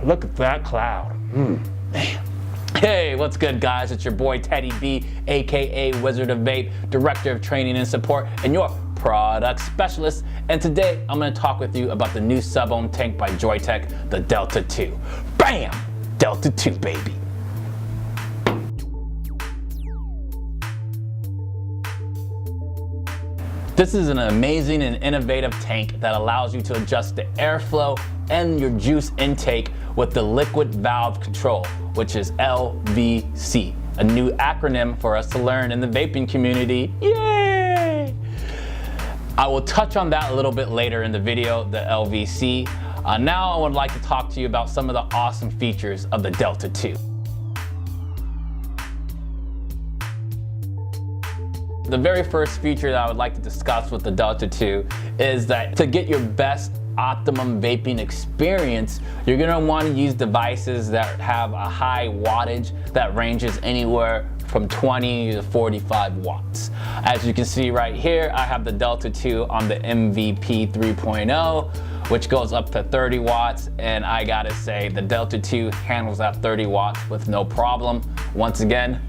look at that cloud. Man. Hey, what's good, guys? It's your boy Teddy B, aka Wizard of Vape, Director of Training and Support, and your product specialist. And today I'm going to talk with you about the new sub-ohm tank by Joyetech, the Delta 2. Bam! Delta 2, baby. This is an amazing and innovative tank that allows you to adjust the airflow and your juice intake with the liquid valve control, which is LVC, a new acronym for us to learn in the vaping community. Yay! I will touch on that a little bit later in the video, the LVC. Now I would like to talk to you about some of the awesome features of the Delta 2. The very first feature that I would like to discuss with the Delta 2 is that to get your best optimum vaping experience, you're gonna want to use devices that have a high wattage that ranges anywhere from 20 to 45 watts. As you can see right here, I have the Delta 2 on the MVP 3.0, which goes up to 30 watts, and I gotta say the Delta 2 handles that 30 watts with no problem. Once again,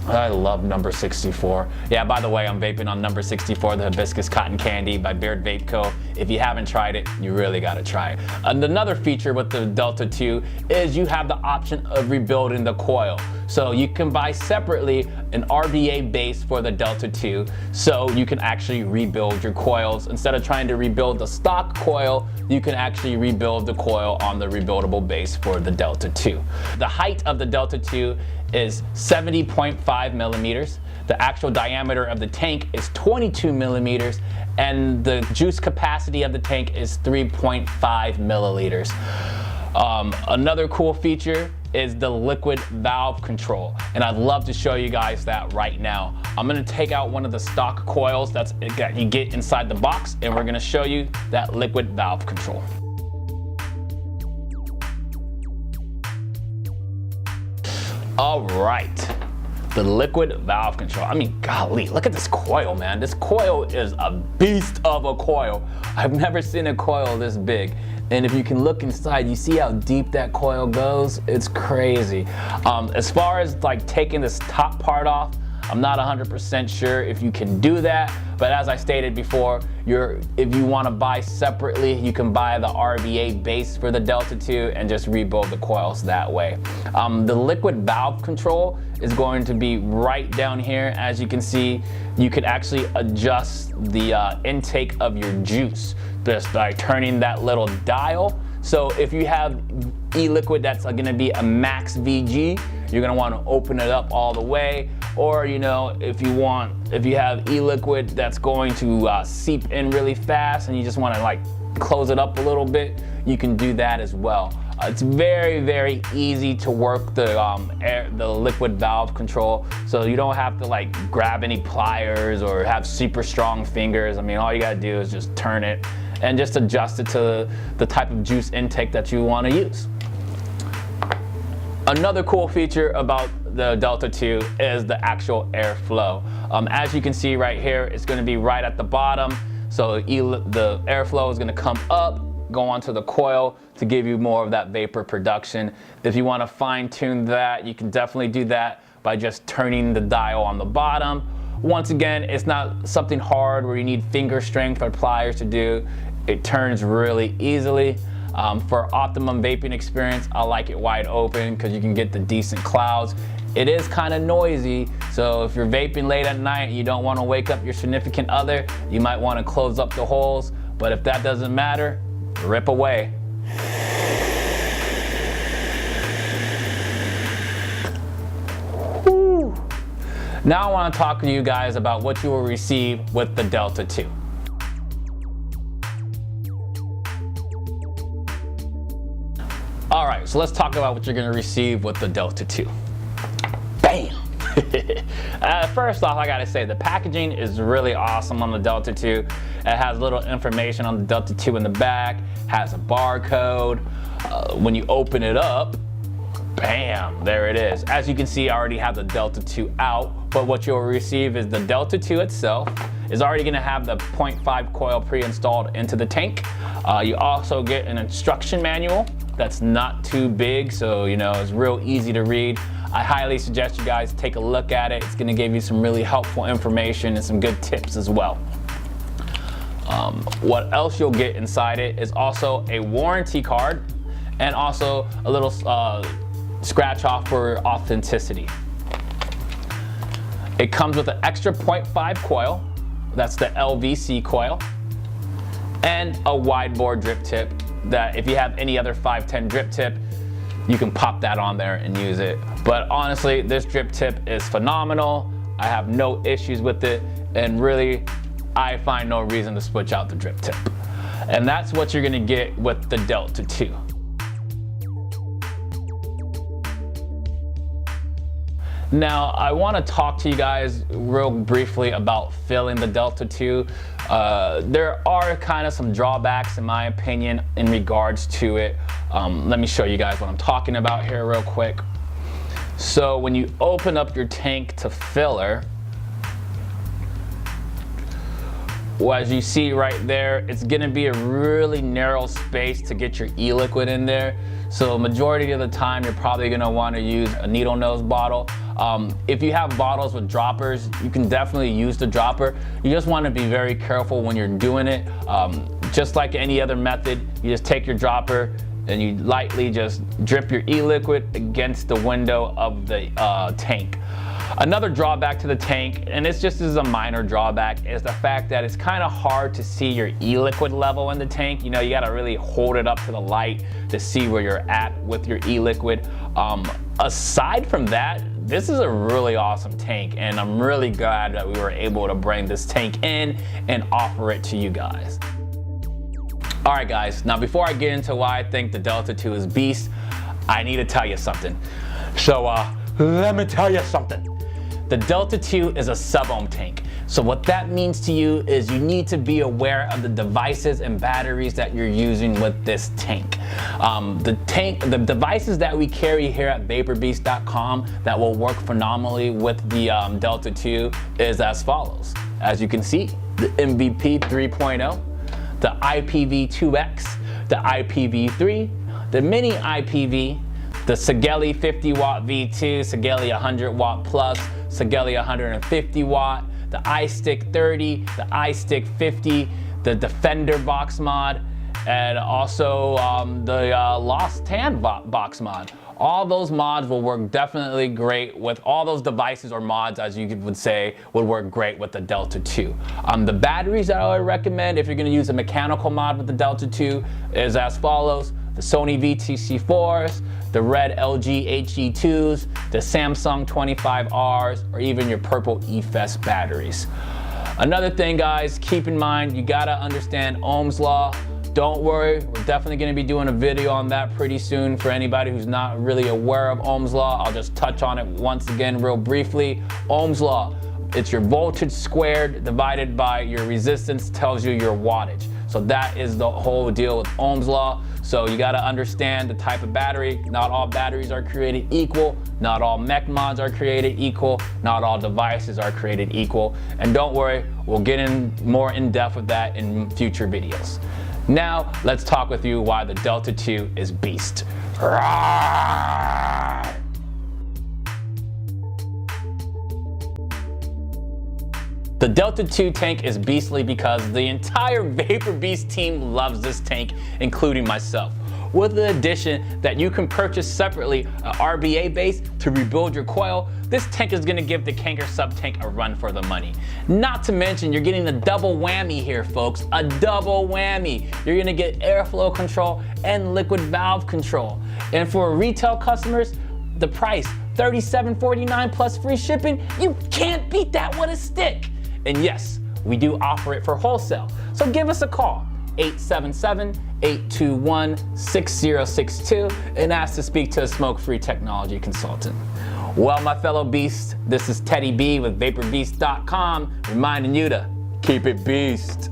I love number 64. Yeah, by the way, I'm vaping on number 64, the Hibiscus Cotton Candy by Beard Vape Co. If you haven't tried it, you really gotta try it. And another feature with the Delta 2 is you have the option of rebuilding the coil. So you can buy separately an RBA base for the Delta 2, so you can actually rebuild your coils. Instead of trying to rebuild the stock coil, you can actually rebuild the coil on the rebuildable base for the Delta 2. The height of the Delta 2 is 70.5 millimeters. The actual diameter of the tank is 22 millimeters, and the juice capacity of the tank is 3.5 milliliters. Another cool feature is the liquid valve control, and I'd love to show you guys that right now. I'm gonna take out one of the stock coils that you get inside the box, and we're gonna show you that liquid valve control. All right, the liquid valve control. I mean, golly, look at this coil, man. This coil is a beast of a coil. I've never seen a coil this big. And if you can look inside, you see how deep that coil goes? It's crazy. As far as like taking this top part off, I'm not 100% sure if you can do that, but as I stated before, if you want to buy separately, you can buy the RBA base for the Delta 2 and just rebuild the coils that way. The liquid valve control is going to be right down here. As you can see, you could actually adjust the intake of your juice just by turning that little dial. So if you have e-liquid that's going to be a max VG, you're going to want to open it up all the way. Or, you know, if you have e-liquid that's going to seep in really fast and you just want to like close it up a little bit, you can do that as well. It's very, very easy to work the liquid valve control, so you don't have to like grab any pliers or have super strong fingers. I mean, all you gotta do is just turn it and just adjust it to the type of juice intake that you want to use. Another cool feature about the Delta 2 is the actual airflow. As you can see right here, it's going to be right at the bottom. So the airflow is going to come up, go onto the coil to give you more of that vapor production. If you want to fine tune that, you can definitely do that by just turning the dial on the bottom. Once again, it's not something hard where you need finger strength or pliers to do. It turns really easily. For optimum vaping experience, I like it wide open because you can get the decent clouds. It is kind of noisy, so if you're vaping late at night and you don't want to wake up your significant other, you might want to close up the holes, but if that doesn't matter, rip away. Woo. Now I want to talk to you guys about what you will receive with the Delta 2. All right, so let's talk about what you're gonna receive with the Delta 2. Bam! First off, I gotta say, the packaging is really awesome on the Delta 2. It has little information on the Delta 2 in the back, has a barcode. When you open it up, bam, there it is. As you can see, I already have the Delta 2 out, but what you'll receive is the Delta 2 itself, is already gonna have the 0.5 coil pre-installed into the tank. You also get an instruction manual that's not too big, so you know, it's real easy to read. I highly suggest you guys take a look at it. It's gonna give you some really helpful information and some good tips as well. What else you'll get inside it is also a warranty card and also a little scratch off for authenticity. It comes with an extra 0.5 coil, that's the LVC coil, and a wide bore drip tip that if you have any other 510 drip tip, you can pop that on there and use it. But honestly, this drip tip is phenomenal. I have no issues with it, and really, I find no reason to switch out the drip tip. And that's what you're gonna get with the Delta 2. Now, I wanna talk to you guys real briefly about filling the Delta 2. There are kind of some drawbacks in my opinion in regards to it. Let me show you guys what I'm talking about here real quick. So when you open up your tank to filler, well, as you see right there, it's gonna be a really narrow space to get your e-liquid in there. So majority of the time, you're probably gonna wanna use a needle nose bottle. If you have bottles with droppers, you can definitely use the dropper. You just wanna be very careful when you're doing it. Just like any other method, you just take your dropper and you lightly just drip your e-liquid against the window of the tank. Another drawback to the tank, and this just is a minor drawback, is the fact that it's kind of hard to see your e-liquid level in the tank. You know, you gotta really hold it up to the light to see where you're at with your e-liquid. Aside from that, this is a really awesome tank, and I'm really glad that we were able to bring this tank in and offer it to you guys. All right, guys, now before I get into why I think the Delta 2 is beast, I need to tell you something. So let me tell you something. The Delta 2 is a sub-ohm tank. So what that means to you is you need to be aware of the devices and batteries that you're using with this tank. The devices that we carry here at VaporBeast.com that will work phenomenally with the Delta 2 is as follows. As you can see, the MVP 3.0, the IPv2X, the IPv3, the mini IPv, the Sigelli 50 watt V2, Sigelli 100 watt plus, Sigelli 150 watt, the iStick 30, the iStick 50, the Defender box mod, and also the Lost Tan box mod. All those mods will work definitely great with all those devices, or mods as you would say, would work great with the Delta 2. The batteries that I would recommend if you're gonna use a mechanical mod with the Delta 2 is as follows: the Sony VTC4s, the red LG HE2s, the Samsung 25Rs, or even your purple eFest batteries. Another thing, guys, keep in mind, you gotta understand Ohm's law. Don't worry, we're definitely gonna be doing a video on that pretty soon. For anybody who's not really aware of Ohm's law, I'll just touch on it once again real briefly. Ohm's law, it's your voltage squared divided by your resistance tells you your wattage. So that is the whole deal with Ohm's law. So you gotta understand the type of battery. Not all batteries are created equal. Not all mech mods are created equal. Not all devices are created equal. And don't worry, we'll get in more in depth with that in future videos. Now, let's talk with you why the Delta 2 is beast. Rawr! The Delta 2 tank is beastly because the entire VaporBeast team loves this tank, including myself. With the addition that you can purchase separately an RBA base to rebuild your coil, this tank is gonna give the Kanker sub tank a run for the money. Not to mention, you're getting a double whammy here, folks, a double whammy. You're gonna get airflow control and liquid valve control. And for retail customers, the price, $37.49 plus free shipping, you can't beat that with a stick. And yes, we do offer it for wholesale. So give us a call, 877-821-6062, and ask to speak to a smoke-free technology consultant. Well, my fellow beasts, this is Teddy B with VaporBeast.com, reminding you to keep it beast.